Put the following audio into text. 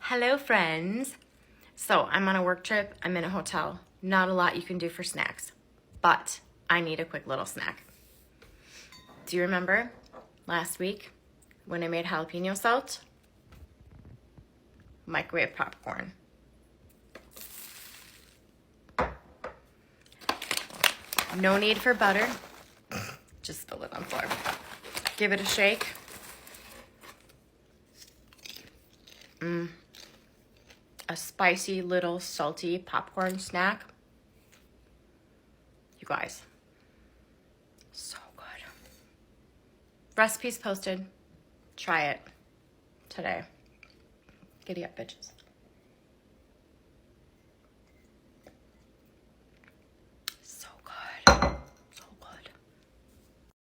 Hello, friends. So I'm on a work trip. I'm in a hotel. Not a lot you can do for snacks, but I need a quick little snack. Do you remember last week when I made jalapeno salt? Microwave popcorn. No need for butter. Just spill it on the floor. Give it a shake. A spicy little salty popcorn snack. You guys, so good. Recipes posted. Try it today. Giddy up, bitches.